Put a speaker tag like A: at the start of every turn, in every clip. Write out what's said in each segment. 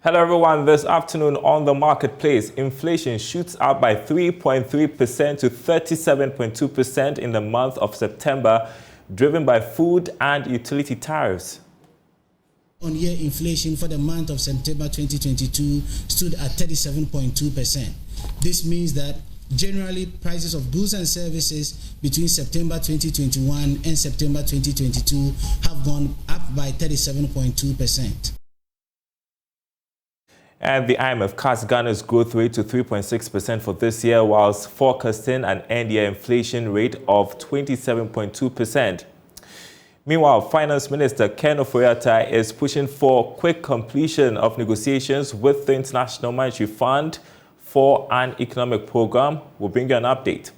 A: Hello everyone, this afternoon on the marketplace, inflation shoots up by 3.3% to 37.2% in the month of September, driven by food and utility tariffs.
B: On-year inflation for the month of September 2022 stood at 37.2%. This means that generally prices of goods and services between September 2021 and September 2022 have gone up by 37.2%.
A: And the IMF cuts Ghana's growth rate to 3.6% for this year, whilst forecasting an end-year inflation rate of 27.2%. Meanwhile, Finance Minister Ken Ofori-Atta is pushing for quick completion of negotiations with the International Monetary Fund for an economic program. We'll bring you an update.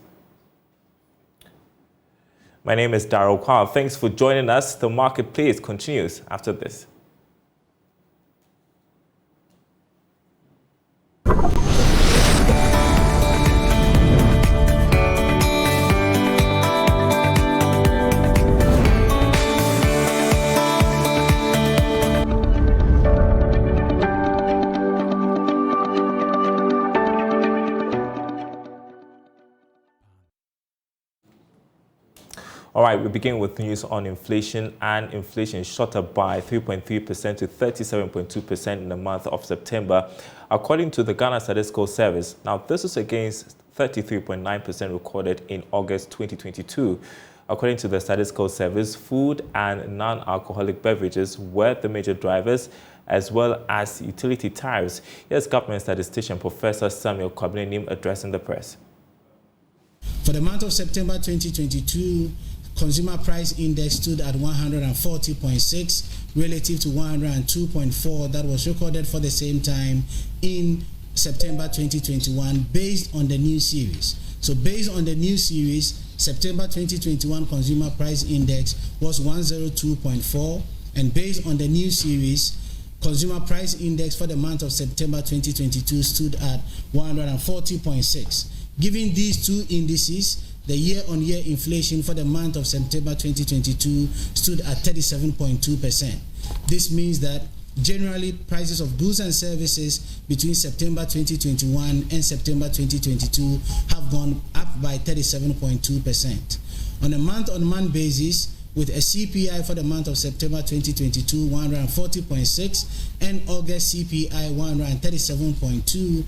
A: My name is Daryl Kwawu. Thanks for joining us. The marketplace continues after this. All right, we begin with news on inflation, and inflation shot up by 3.3% to 37.2% in the month of September, according to the Ghana Statistical Service. Now, this is against 33.9% recorded in August 2022. According to the Statistical Service, food and non-alcoholic beverages were the major drivers, as well as utility tariffs. Here's Government Statistician Professor Samuel Kwabena addressing the press.
B: For the month of September 2022, Consumer Price Index stood at 140.6 relative to 102.4 that was recorded for the same time in September 2021 based on the new series. So based on the new series, September 2021 Consumer Price Index was 102.4, and based on the new series, Consumer Price Index for the month of September 2022 stood at 140.6. Given these two indices, the year-on-year inflation for the month of September 2022 stood at 37.2%. This means that generally prices of goods and services between September 2021 and September 2022 have gone up by 37.2%. On a month-on-month basis, with a CPI for the month of September 2022 140.6 and August CPI 137.2,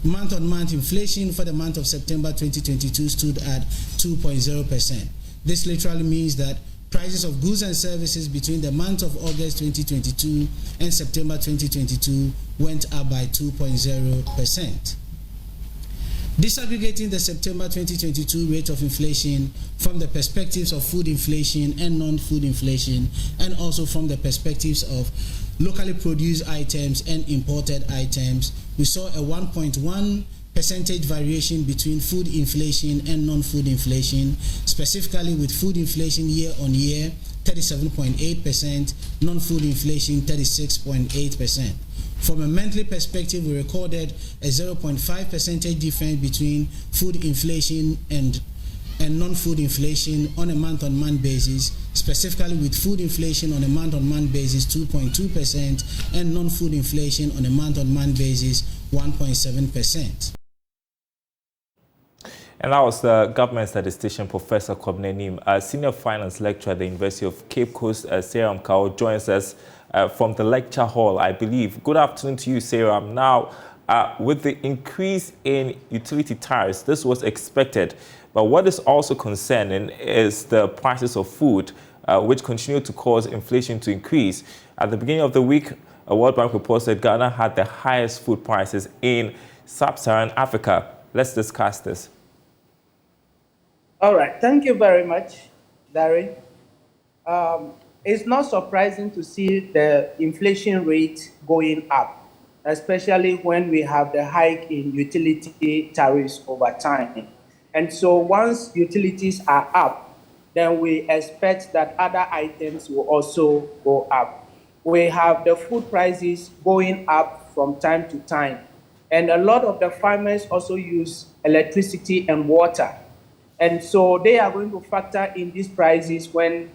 B: month-on-month inflation for the month of September 2022 stood at 2.0%. This literally means that prices of goods and services between the month of August 2022 and September 2022 went up by 2.0%. Disaggregating the September 2022 rate of inflation from the perspectives of food inflation and non-food inflation, and also from the perspectives of locally produced items and imported items, we saw a 1.1 percentage variation between food inflation and non-food inflation, specifically with food inflation year-on-year 37.8%, non-food inflation 36.8%. From a monthly perspective, we recorded a 0.5 percentage difference between food inflation and non-food inflation on a month-on-month basis, specifically with food inflation on a month-on-month basis 2.2% and non-food inflation on a month-on-month basis 1.7%.
A: And that was the Government Statistician Professor Kwabena, a senior finance lecturer at the University of Cape Coast. Sarah Mkao joins us from the lecture hall, I believe. Good afternoon to you, Sarah. Now, with the increase in utility tariffs, this was expected. But what is also concerning is the prices of food, which continue to cause inflation to increase. At the beginning of the week, a World Bank report said Ghana had the highest food prices in sub-Saharan Africa. Let's discuss this.
C: All right. Thank you very much, Larry. It's not surprising to see the inflation rate going up, especially when we have the hike in utility tariffs over time. And so once utilities are up, then we expect that other items will also go up. We have the food prices going up from time to time. And a lot of the farmers also use electricity and water. And so they are going to factor in these prices when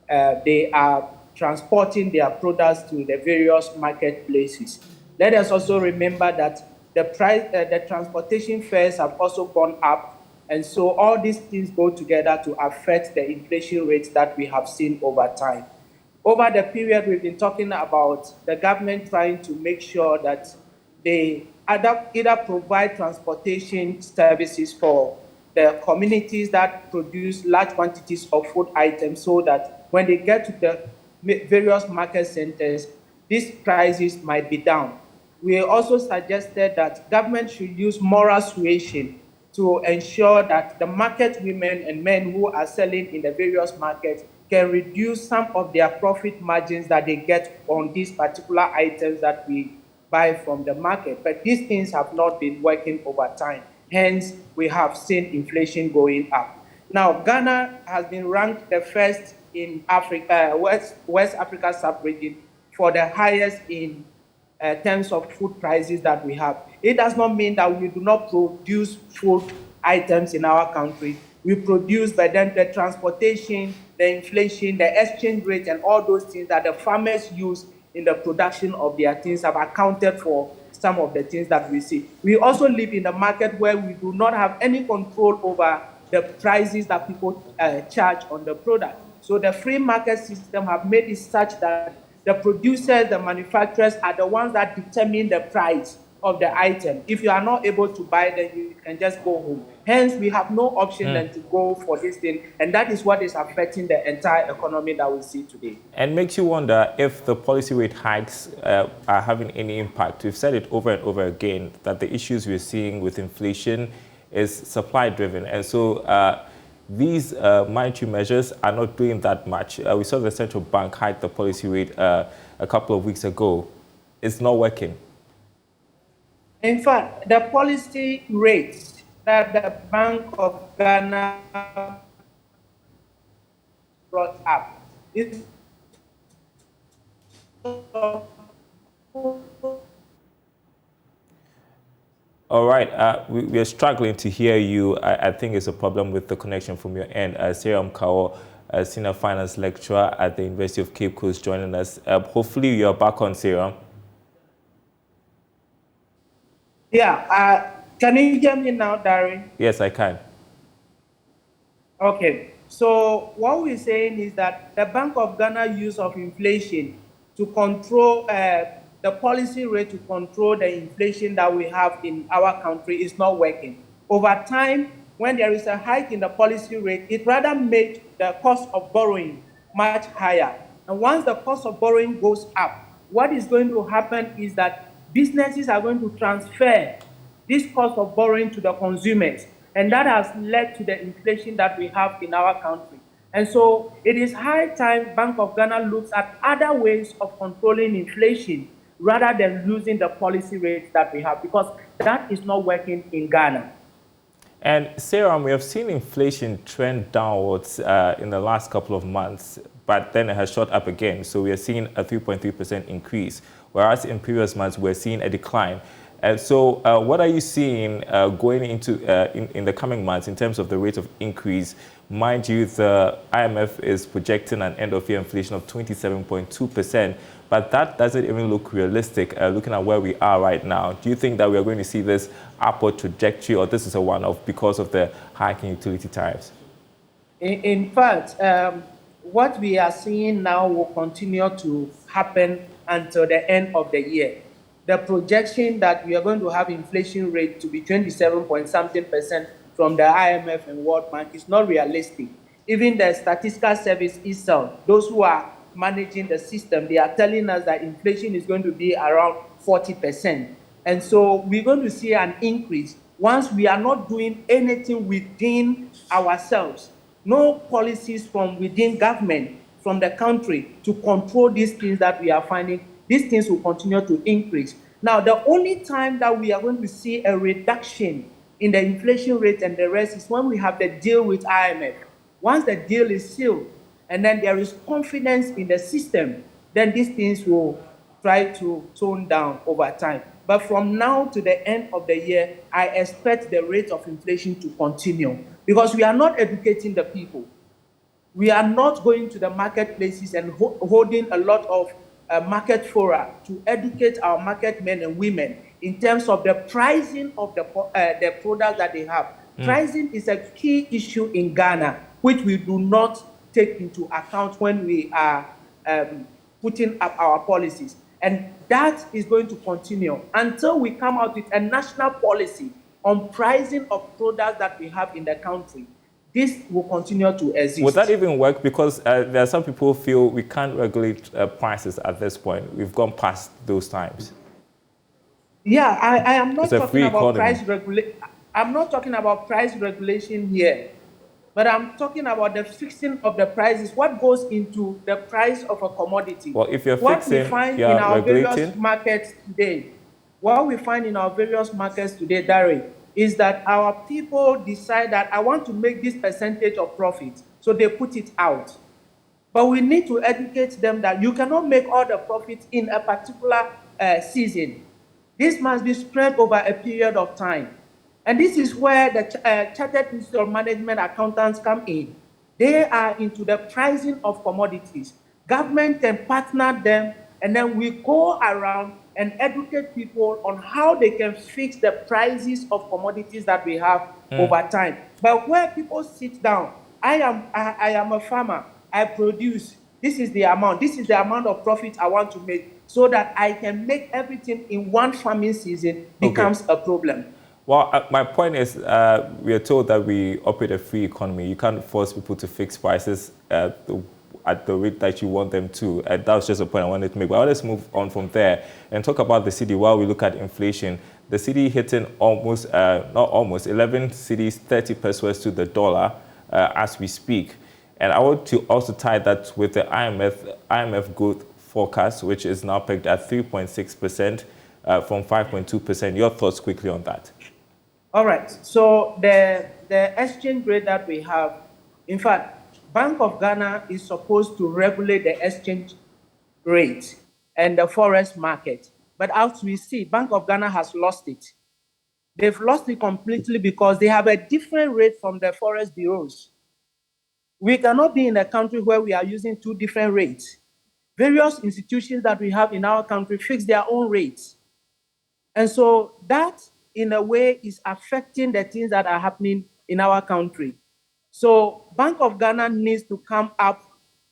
C: they are transporting their products to the various marketplaces. Let us also remember that the transportation fares have also gone up. And so all these things go together to affect the inflation rates that we have seen over time. Over the period, we've been talking about the government trying to make sure that they either provide transportation services for the communities that produce large quantities of food items so that when they get to the various market centers, these prices might be down. We also suggested that government should use moral suasion to ensure that the market women and men who are selling in the various markets can reduce some of their profit margins that they get on these particular items that we buy from the market. But these things have not been working over time. Hence, we have seen inflation going up. Now, Ghana has been ranked the first in Africa, West Africa sub-region for the highest in terms of food prices that we have. It does not mean that we do not produce food items in our country. We produce, but then the transportation, the inflation, the exchange rate, and all those things that the farmers use in the production of their things have accounted for some of the things that we see. We also live in a market where we do not have any control over the prices that people charge on the product. So the free market system have made it such that the producers, the manufacturers are the ones that determine the price of the item. If you are not able to buy, then you can just go home. Hence, we have no option than to go for this thing. And that is what is affecting the entire economy that we see today.
A: And makes you wonder if the policy rate hikes are having any impact. We've said it over and over again that the issues we're seeing with inflation is supply driven. And so these monetary measures are not doing that much. We saw the central bank hike the policy rate a couple of weeks ago. It's not working.
C: In fact, the policy rates that the Bank of Ghana brought up is
A: all right, we are struggling to hear you. I think it's a problem with the connection from your end. Daryl Kwawu, Senior Finance Lecturer at the University of Cape Coast, joining us. Hopefully you're back on, Daryl.
C: Yeah, can you hear me now, Daryl?
A: Yes, I can.
C: Okay, so what we're saying is that the Bank of Ghana use of inflation to control the policy rate to control the inflation that we have in our country is not working. Over time, when there is a hike in the policy rate, it rather made the cost of borrowing much higher. And once the cost of borrowing goes up, what is going to happen is that businesses are going to transfer this cost of borrowing to the consumers. And that has led to the inflation that we have in our country. And so it is high time Bank of Ghana looks at other ways of controlling inflation rather than losing the policy rates that we have, because that is not working in Ghana.
A: And Sarah, we have seen inflation trend downwards in the last couple of months, but then it has shot up again. So we are seeing a 3.3% increase, whereas in previous months we're seeing a decline. So what are you seeing going into in the coming months in terms of the rate of increase? Mind you, the IMF is projecting an end-of-year inflation of 27.2%, but that doesn't even look realistic looking at where we are right now. Do you think that we are going to see this upward trajectory, or this is a one-off because of the hiking utility tariffs?
C: In fact, what we are seeing now will continue to happen until the end of the year. The projection that we are going to have inflation rate to be 27-point-something% from the IMF and World Bank is not realistic. Even the statistical service itself, those who are managing the system, they are telling us that inflation is going to be around 40%. And so we're going to see an increase once we are not doing anything within ourselves. No policies from within government, from the country, to control these things that we are finding. These things will continue to increase. Now, the only time that we are going to see a reduction in the inflation rate and the rest is when we have the deal with IMF. Once the deal is sealed, and then there is confidence in the system, then these things will try to tone down over time. But from now to the end of the year, I expect the rate of inflation to continue because we are not educating the people. We are not going to the marketplaces and holding a lot of market fora to educate our market men and women in terms of the pricing of the products that they have. Pricing is a key issue in Ghana, which we do not take into account when we are putting up our policies. And that is going to continue until we come out with a national policy on pricing of products that we have in the country. This will continue to exist.
A: Would that even work? Because there are some people who feel we can't regulate prices at this point. We've gone past those times.
C: Yeah, I am not talking about
A: economy.
C: price regulation. I'm not talking about price regulation here, but I'm talking about the fixing of the prices. What goes into the price of a commodity?
A: Well, if you're
C: what
A: fixing,
C: we find
A: you're
C: in our
A: regulating.
C: various markets today, what we find in our various markets today, Daryl, is that our people decide that I want to make this percentage of profit, so they put it out. But we need to educate them that you cannot make all the profit in a particular season. This must be spread over a period of time. And this is where the Chartered Institute of Management accountants come in. They are into the pricing of commodities. Government can partner them, and then we go around and educate people on how they can fix the prices of commodities that we have over time. But where people sit down, I am a farmer, I produce, this is the amount of profit I want to make, so that I can make everything in one farming season becomes a problem.
A: Well, my point is, we are told that we operate a free economy. You can't force people to fix prices at the rate that you want them to. That was just a point I wanted to make. But let's move on from there and talk about the city while we look at inflation. The city hitting almost, not almost, 11 cities, 30 pesos to the dollar as we speak. And I want to also tie that with the IMF growth forecast, which is now pegged at 3.6% from 5.2%. Your thoughts quickly on that?
C: All right. So the exchange rate that we have, in fact, Bank of Ghana is supposed to regulate the exchange rate and the forex market. But as we see, Bank of Ghana has lost it. They've lost it completely because they have a different rate from the forex bureaus. We cannot be in a country where we are using two different rates. Various institutions that we have in our country fix their own rates. And so that, in a way, is affecting the things that are happening in our country. So Bank of Ghana needs to come up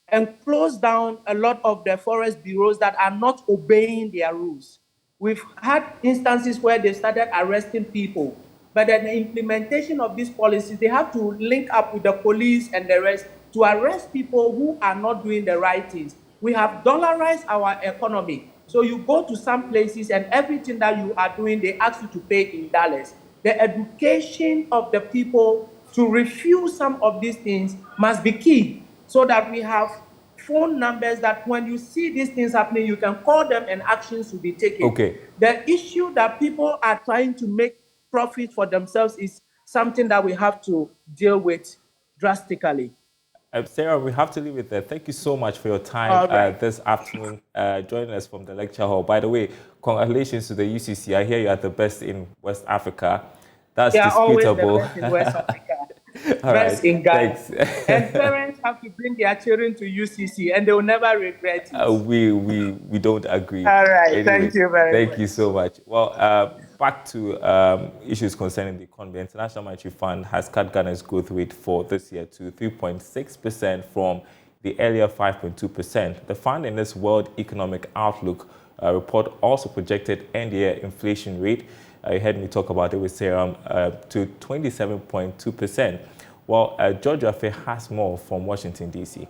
C: and close down a lot of the forex bureaus that are not obeying their rules. We've had instances where they started arresting people, but then the implementation of these policies, they have to link up with the police and the rest to arrest people who are not doing the right things. We have dollarized our economy. So you go to some places and everything that you are doing, they ask you to pay in dollars. The education of the people to refuse some of these things must be key, so that we have phone numbers that when you see these things happening, you can call them and actions will be taken.
A: Okay.
C: The issue that people are trying to make profit for themselves is something that we have to deal with drastically.
A: Sarah, we have to leave it there. Thank you so much for your time this afternoon, joining us from the lecture hall. By the way, congratulations to the UCC. I hear you are the best in West Africa. That's disputable.
C: Always the best in West Africa.
A: All
C: best
A: right.
C: in Ghana.
A: Thanks.
C: And parents have to bring their children to UCC, and they will never regret it.
A: We don't agree.
C: All right.
A: Anyway,
C: thank you very much.
A: Thank you so much. Well, back to issues concerning the economy. The International Monetary Fund has cut Ghana's growth rate for this year to 3.6% from the earlier 5.2%. The fund in this World Economic Outlook report also projected end-year inflation rate, you heard me talk about it with Sarah, to 27.2%. Well, George Affe has more from Washington, D.C.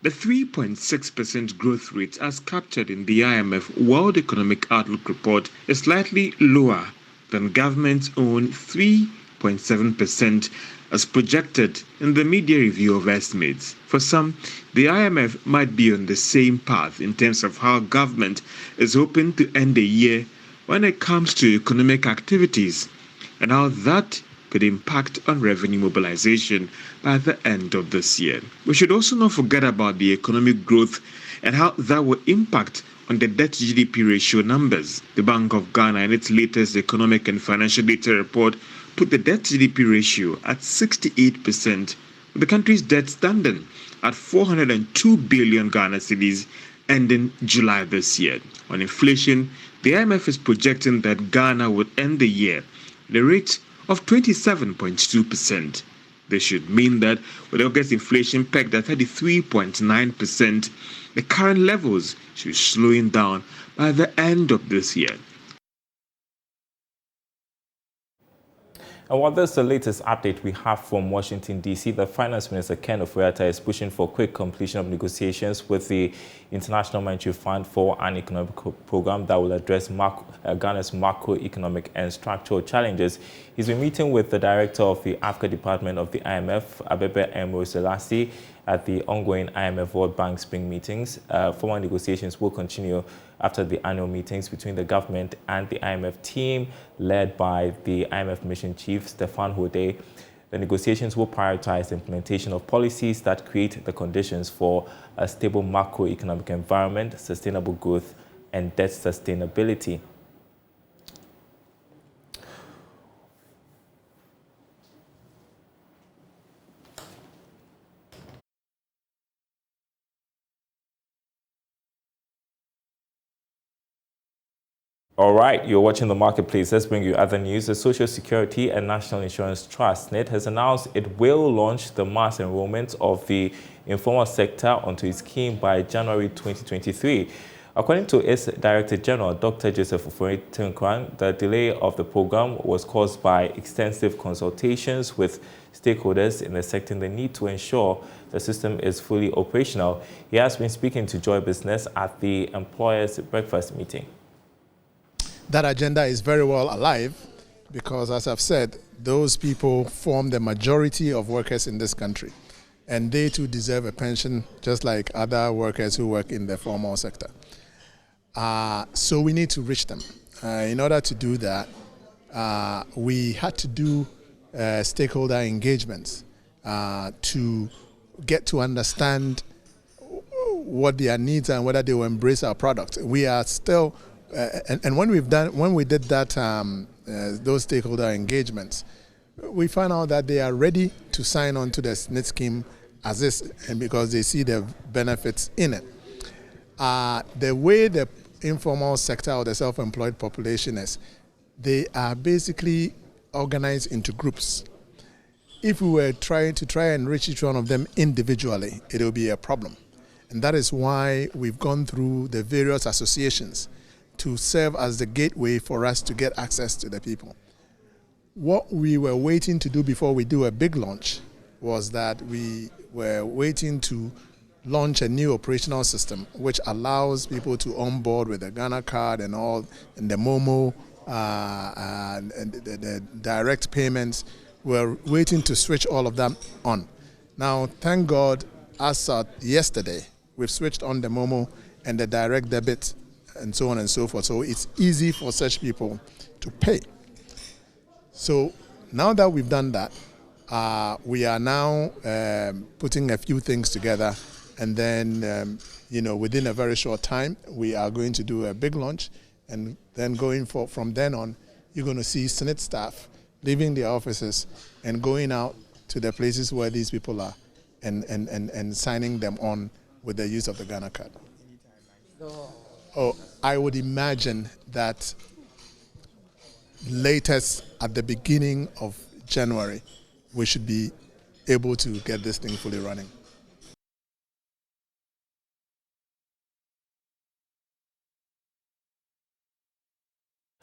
D: The 3.6% growth rate as captured in the IMF World Economic Outlook report is slightly lower than government's own 3.7% as projected in the media review of estimates. For some, the IMF might be on the same path in terms of how government is hoping to end the year when it comes to economic activities and how that could impact on revenue mobilization by the end of this year. We should also not forget about the economic growth and how that will impact on the debt to GDP ratio numbers. The Bank of Ghana, in its latest economic and financial data report, put the debt to GDP ratio at 68%, with the country's debt standing at 402 billion Ghana cedis ending July this year. On inflation, the IMF is projecting that Ghana would end the year at a rate of 27.2%. This should mean that with August inflation pegged at 33.9%, the current levels should be slowing down by the end of this year.
A: And while this is the latest update we have from Washington, D.C., the Finance Minister, Ken Ofori-Atta, is pushing for quick completion of negotiations with the International Monetary Fund for an economic program that will address Ghana's macroeconomic and structural challenges. He's been meeting with the director of the Africa Department of the IMF, Abebe Emro Selassie, at the ongoing IMF World Bank Spring meetings. Formal negotiations will continue after the annual meetings between the government and the IMF team, led by the IMF Mission Chief, Stefan Hode. The negotiations will prioritize the implementation of policies that create the conditions for a stable macroeconomic environment, sustainable growth, and debt sustainability. All right, you're watching The Marketplace. Let's bring you other news. The Social Security and National Insurance Trust, NIT, has announced it will launch the mass enrollment of the informal sector onto its scheme by January 2023. According to its Director General, Dr. Joseph Ofori-Atta, the delay of the program was caused by extensive consultations with stakeholders in the sector and the need to ensure the system is fully operational. He has been speaking to Joy Business at the employers' breakfast meeting.
E: That agenda is very well alive because, as I've said, those people form the majority of workers in this country, and they too deserve a pension just like other workers who work in the formal sector. So we need to reach them. In order to do that, we had to do stakeholder engagements to get to understand what their needs are and whether they will embrace our product. We are still and when we did that, those stakeholder engagements, we found out that they are ready to sign on to the SNIT scheme as is, and because they see the benefits in it. The way the informal sector or the self-employed population is, they are basically organized into groups. If we were trying to and reach each one of them individually, it will be a problem. And that is why we've gone through the various associations to serve as the gateway for us to get access to the people. What we were waiting to do before we do a big launch was that we were waiting to launch a new operational system which allows people to onboard with the Ghana card and all, and the Momo, and the direct payments. We're waiting to switch all of them on. Now, thank God, as of yesterday, we've switched on the Momo and the direct debit and so on and so forth. So it's easy for such people to pay. So now that we've done that, we are now putting a few things together, and then within a very short time we are going to do a big launch, and then from then on, you're going to see SNIT staff leaving their offices and going out to the places where these people are and signing them on with the use of the Ghana card. I would imagine that latest at the beginning of January, we should be able to get this thing fully running.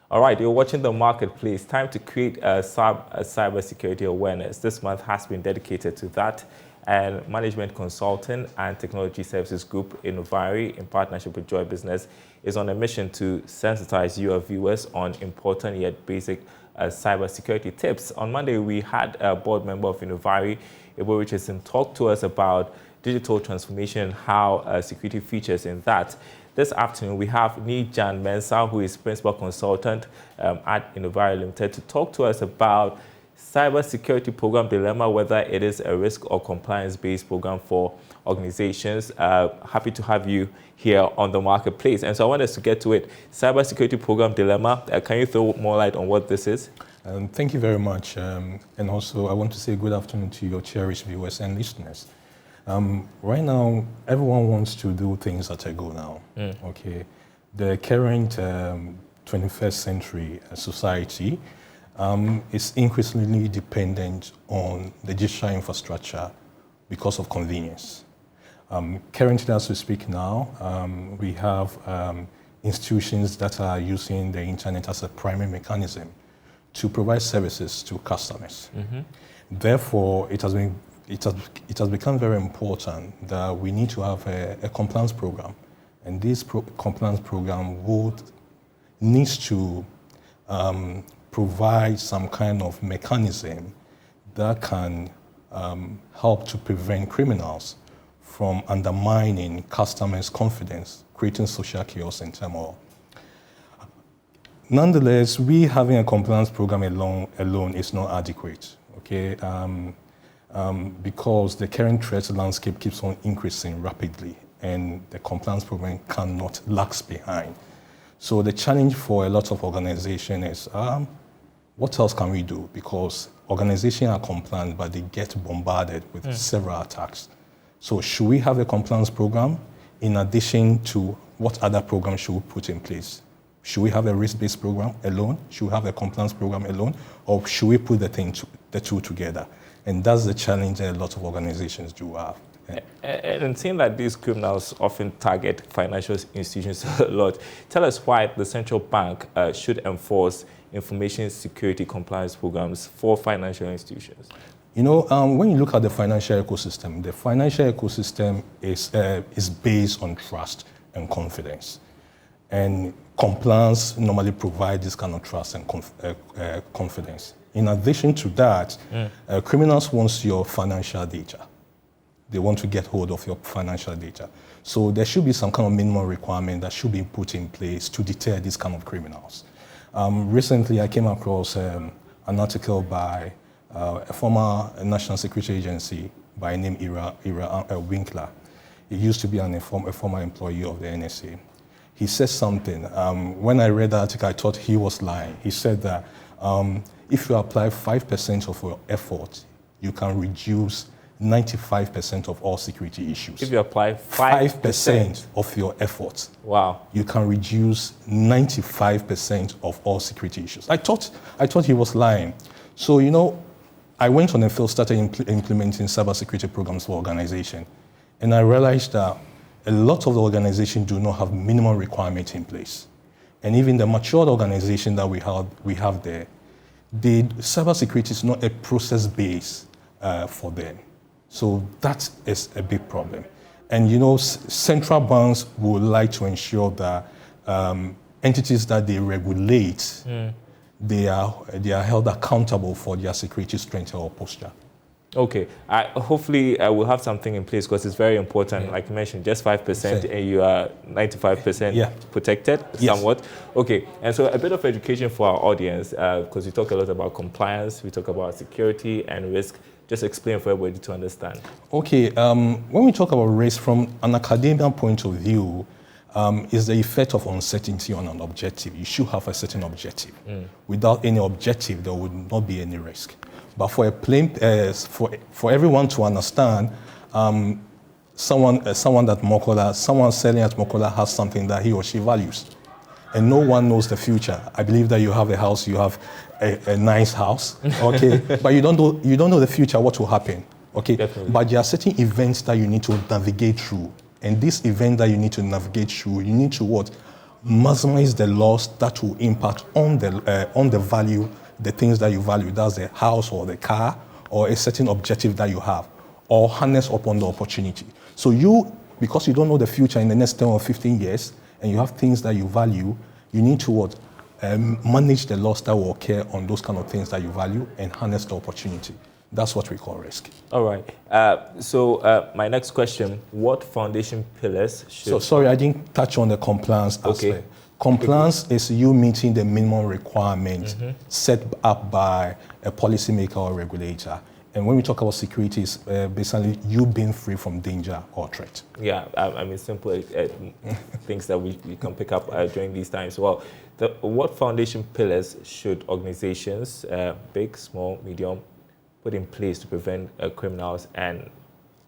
A: All right, you're watching The Marketplace. Time to create a cybersecurity awareness. This month has been dedicated to that. And Management Consulting and Technology Services Group Innovari, in partnership with Joy Business, is on a mission to sensitize your viewers on important yet basic cybersecurity tips. On Monday, we had a board member of Innovari, Ibo Richardson, talk to us about digital transformation and how security features in that. This afternoon, we have Nijan Mensah, who is Principal Consultant at Innovari Limited, to talk to us about cybersecurity program dilemma, whether it is a risk or compliance-based program for organizations. Happy to have you here on The Marketplace. And so I want us to get to it. Cybersecurity program dilemma. Can you throw more light on what this is?
F: Thank you very much. And also, I want to say good afternoon to your cherished viewers and listeners. Right now, everyone wants to do things at a go now. Okay, the current 21st century society is increasingly dependent on the digital infrastructure because of convenience. Currently, as we speak now, we have institutions that are using the internet as a primary mechanism to provide services to customers. Therefore, it has become very important that we need to have a compliance program, and this compliance program needs to provide some kind of mechanism that can help to prevent criminals from undermining customers' confidence, creating social chaos and turmoil. Nonetheless, we having a compliance program alone is not adequate, okay? Because the current threat landscape keeps on increasing rapidly, and the compliance program cannot lag behind. So the challenge for a lot of organizations is, what else can we do? Because organizations are compliant, but they get bombarded with several attacks. So should we have a compliance program in addition to what other programs should we put in place? Should we have a risk-based program alone? Should we have a compliance program alone? Or should we put the two together? And that's the challenge that a lot of organizations do have.
A: And seeing that these criminals often target financial institutions a lot, tell us why the central bank should enforce information security compliance programs for financial institutions.
F: You know, when you look at the financial ecosystem is based on trust and confidence. And compliance normally provides this kind of trust and confidence. In addition to that, criminals want your financial data. They want to get hold of your financial data. So there should be some kind of minimum requirement that should be put in place to deter these kind of criminals. Recently, I came across an article by a former National Security Agency by the name Ira Winkler. He used to be a former employee of the NSA. He said something. When I read the article, I thought he was lying. He said that if you apply 5% of your effort, you can reduce 95% of all security issues.
A: If you apply
F: 5% of your effort,
A: wow,
F: you can reduce 95% of all security issues. I thought he was lying. So, you know, I went on a field, started implementing cybersecurity programs for organizations, and I realized that a lot of the organizations do not have minimum requirements in place. And even the matured organization that we have there, the cybersecurity is not a process base for them. So that is a big problem. And you know, central banks would like to ensure that entities that they regulate, they are held accountable for their security strength or posture.
A: Okay, hopefully we'll have something in place because it's very important. Like you mentioned, just 5% and you are 95% protected somewhat. Okay, and so a bit of education for our audience because we talk a lot about compliance, we talk about security and risk. Just explain for everybody to understand. Okay,
F: when we talk about risk from an academic point of view, is the effect of uncertainty on an objective. You should have a certain objective. Without any objective, there would not be any risk. But for for everyone to understand, someone selling at Mokola has something that he or she values, and no one knows the future. I believe that you have a house, you have a nice house, okay, but you don't know the future, what will happen, okay. Definitely. But there are certain events that you need to navigate through, and this event that you need to navigate through, you need to maximize the loss that will impact on the value. The things that you value, that's the house or the car or a certain objective that you have, or harness upon the opportunity. So because you don't know the future in the next 10 or 15 years, and you have things that you value, you need to manage the loss that will occur on those kind of things that you value and harness the opportunity. That's what we call risk.
A: All right. So my next question, what foundation pillars should...
F: So sorry, I didn't touch on the compliance aspect. Compliance is you meeting the minimum requirements set up by a policymaker or regulator. And when we talk about security, it's basically you being free from danger or threat.
A: Yeah, I mean, simple things that we can pick up during these times. Well, what foundation pillars should organizations, big, small, medium, put in place to prevent criminals and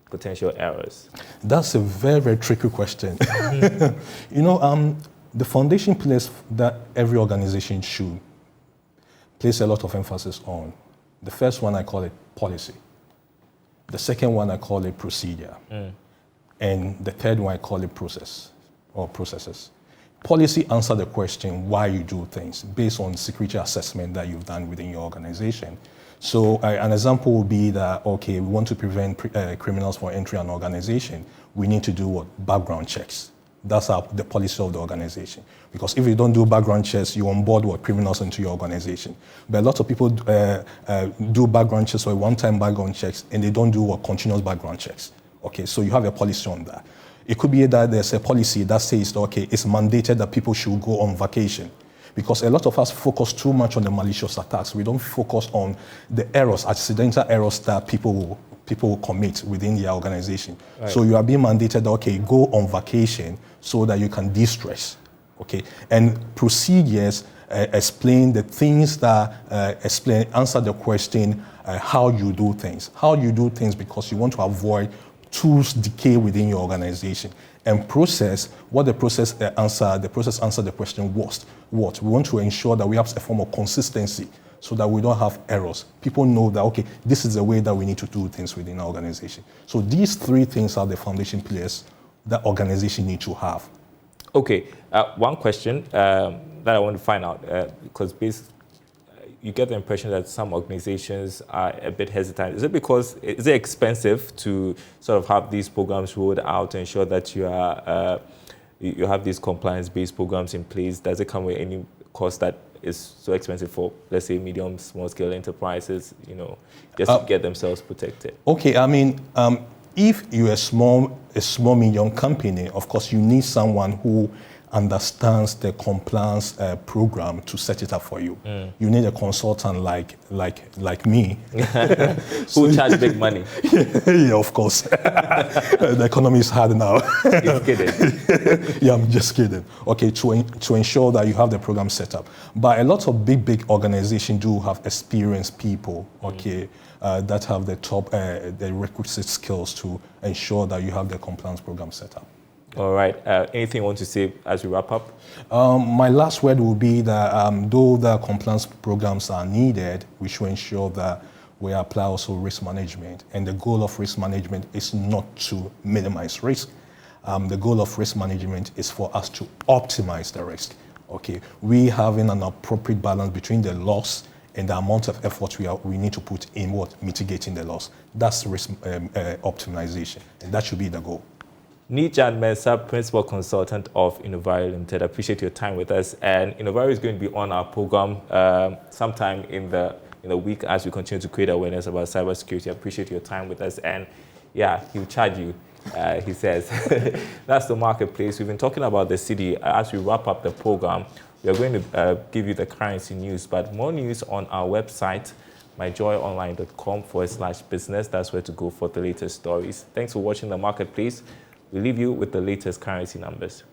A: potential errors?
F: That's a very, very tricky question. You know, the foundation pillars that every organization should place a lot of emphasis on. The first one, I call it policy. The second one, I call it procedure. And the third one, I call it process or processes. Policy answer the question why you do things based on security assessment that you've done within your organization. So an example would be that, okay, we want to prevent criminals from entering an organization. We need to do what? Background checks. That's the policy of the organization. Because if you don't do background checks, you onboard what criminals into your organization. But a lot of people do background checks or one-time background checks, and they don't do what continuous background checks. Okay, so you have a policy on that. It could be that there's a policy that says, okay, it's mandated that people should go on vacation. Because a lot of us focus too much on the malicious attacks. We don't focus on the errors, accidental errors that people will commit within their organization. Right. So you are being mandated that, okay, go on vacation so that you can de-stress, okay? And procedures explain the things that answer the question, how you do things. How you do things because you want to avoid tools decay within your organization. And process, what the process answer the question was what? We want to ensure that we have a form of consistency so that we don't have errors. People know that, okay, this is the way that we need to do things within our organization. So these three things are the foundation pillars that organization need to have.
A: Okay, one question that I want to find out, because you get the impression that some organizations are a bit hesitant. Is it expensive to sort of have these programs rolled out to ensure that you have these compliance-based programs in place? Does it come with any cost that is so expensive for, let's say, medium, small-scale enterprises, you know, just to get themselves protected?
F: Okay, I mean, if you're a small, medium company, of course, you need someone who understands the compliance program to set it up for you. You need a consultant like me.
A: Who charge big money?
F: Yeah, of course. The economy is hard now.
A: You're kidding.
F: Yeah, I'm just kidding. Okay, to ensure that you have the program set up. But a lot of big organizations do have experienced people, okay, that have the requisite skills to ensure that you have the compliance program set up.
A: All right. Anything you want to say as we wrap up?
F: My last word will be that though the compliance programs are needed, we should ensure that we apply also risk management. And the goal of risk management is not to minimize risk. The goal of risk management is for us to optimize the risk. Okay, we having an appropriate balance between the loss and the amount of effort we need to put in mitigating the loss. That's risk optimization, and that should be the goal.
A: Nijan Mensah, Principal Consultant of Innovario Limited. I appreciate your time with us. And Innovario is going to be on our program sometime in the week as we continue to create awareness about cybersecurity. I appreciate your time with us. And yeah, he'll charge you, he says. That's the marketplace. We've been talking about the city. As we wrap up the program, we are going to give you the currency news, but more news on our website, myjoyonline.com/business. That's where to go for the latest stories. Thanks for watching the marketplace. We leave you with the latest currency numbers.